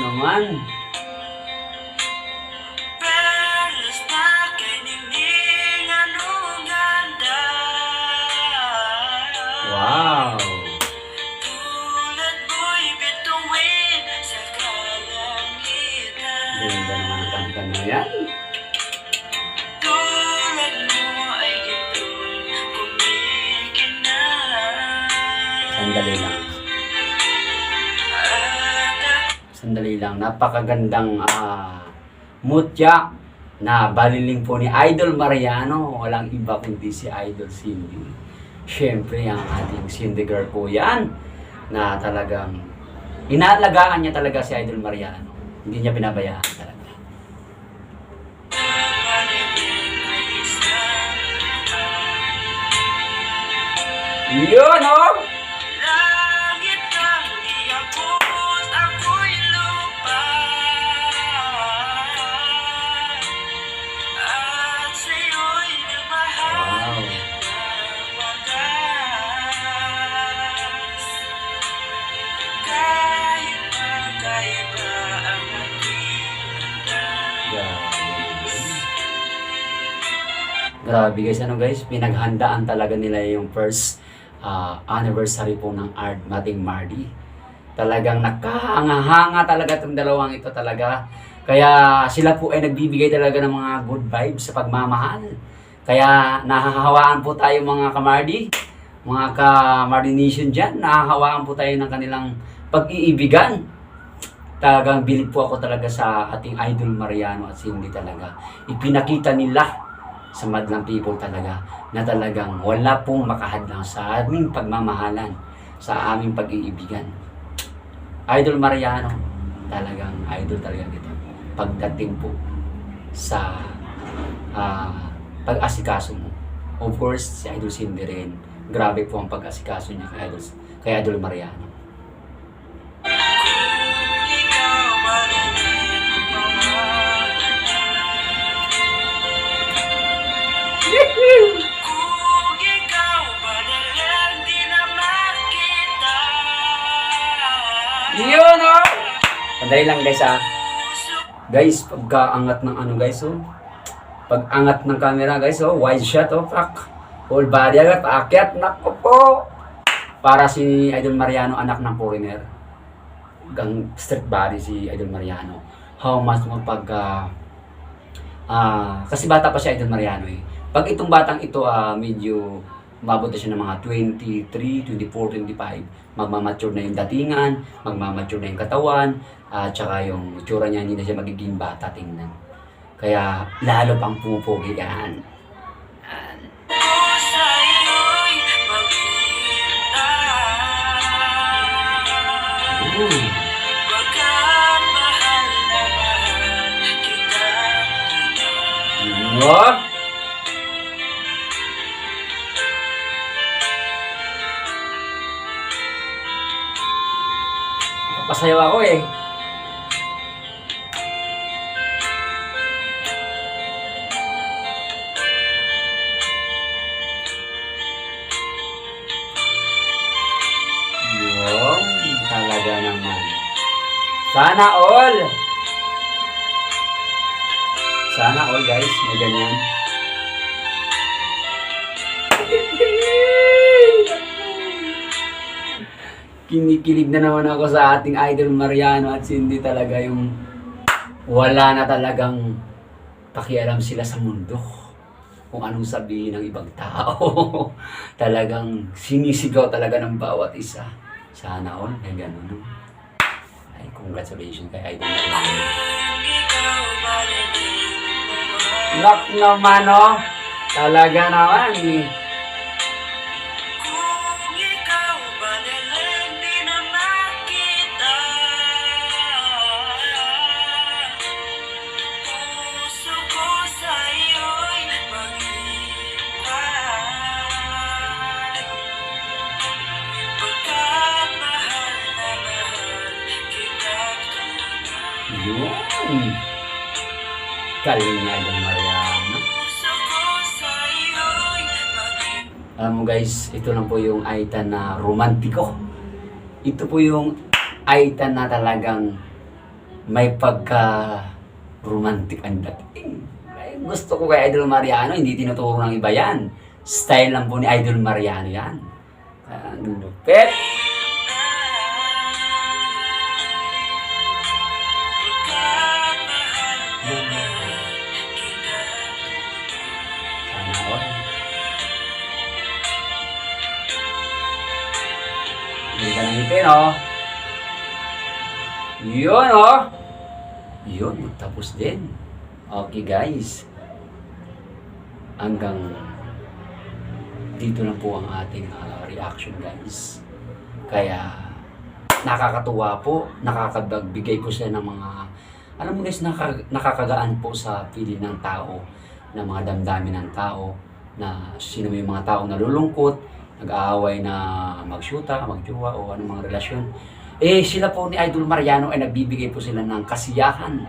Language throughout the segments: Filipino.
naman. Wow. Ganda naman ang kanta na yan. Sandali lang. Sandali lang. Napakagandang mutya na baliling po ni Idol Mariano. Walang iba kundi si Idol Cindy. Siyempre, ang ating Cindy girl po yan na talagang inaalagaan niya talaga si Idol Mariano. Hindi niya pinabayaan talaga. Yun, oh! Grabe guys, ano guys, pinaghandaan talaga nila yung first anniversary po ng ating Mardy. Talagang nakahanga-hanga talaga itong dalawang ito talaga. Kaya sila po ay nagbibigay talaga ng mga good vibes sa pagmamahal. Kaya nahahawaan po tayo mga ka-Mardy, mga ka-Mardy Nation dyan, nahahawaan po tayo ng kanilang pag-iibigan. Talagang bilib po ako talaga sa ating Idol Mariano at Cindy talaga. Ipinakita nila sa madlang people talaga na talagang wala pong makahadlang sa aming pagmamahalan, sa aming pag-iibigan. Idol Mariano, talagang idol talaga dito. Pagdating po sa pag-asikaso mo. Of course, si Idol Cindy rin. Grabe po ang pag-asikaso niya kay Idol Mariano. Yun, oh! Pandali lang guys, Guys, pagkaangat ng ano guys, oh. Pag-angat ng camera guys, oh. Wide shot, oh. Pak. Whole body agad, paakyat. Naku po! Para si Idol Mariano, anak ng foreigner. Gang street body si Idol Mariano. How much mo kasi bata pa si Idol Mariano, eh. Pag itong batang ito, medyo umabot na siya ng mga 23, 24, 25. Magmamature na yung datingan, magmamature na yung katawan, tsaka yung itsura niya, hindi na siya magiging bata tingnan. Kaya lalo pang pupugi yan. What? Pasayaw ako eh. Yung talaga naman. Sana all. Sana all guys, may ganyan. Kinikilig na naman ako sa ating Idol Mariano at Cindy talaga, yung wala na talagang pakialam sila sa mundo kung anong sabihin ng ibang tao. Talagang sinisigaw talaga ng bawat isa. Sana all, may ganun. Ay, congratulations kay Idol Mariano. Lock naman, oh. Talaga naman, eh. Yun. Galing nga Idol Mariano. Alam mo guys, ito lang po yung item na romantiko. Ito po yung item na talagang may pagka-romantic ang dating. Ay, gusto ko kay Idol Mariano, hindi tinuturo ng iba yan. Style lang po ni Idol Mariano yan. Ang lupit. Sana all. Hindi ka nang ngipin, oh. Yun, oh. Yun, tapos din. Okay, guys. Hanggang dito lang po ang ating reaction, guys. Kaya, nakakatuwa po. Nakakabagbigay po sila ng mga, alam mo guys, nakakagaan po sa feeling ng tao, ng mga damdamin ng tao, na sino yung mga taong nalulungkot, nag-aaway na magsyuta, magjowa, o anong mga relasyon. Eh, sila po ni Idol Mariano ay nagbibigay po sila ng kasiyahan,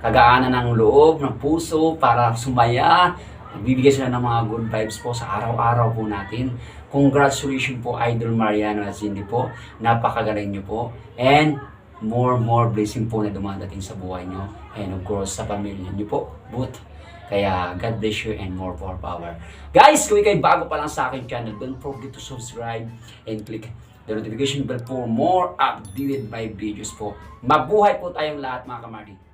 kagaanan ng loob, ng puso, para sumaya. Nagbibigay sila ng mga good vibes po sa araw-araw po natin. Congratulations po Idol Mariano at Cindy po. Napakagaling nyo po. And more blessing po na dumadating sa buhay nyo. And of course sa pamilya nyo po. But, kaya God bless you and more power. Guys, kung ikay bago pa lang sa aking channel, don't forget to subscribe and click the notification bell for more updated my videos po. Mabuhay po tayong lahat mga kamardi.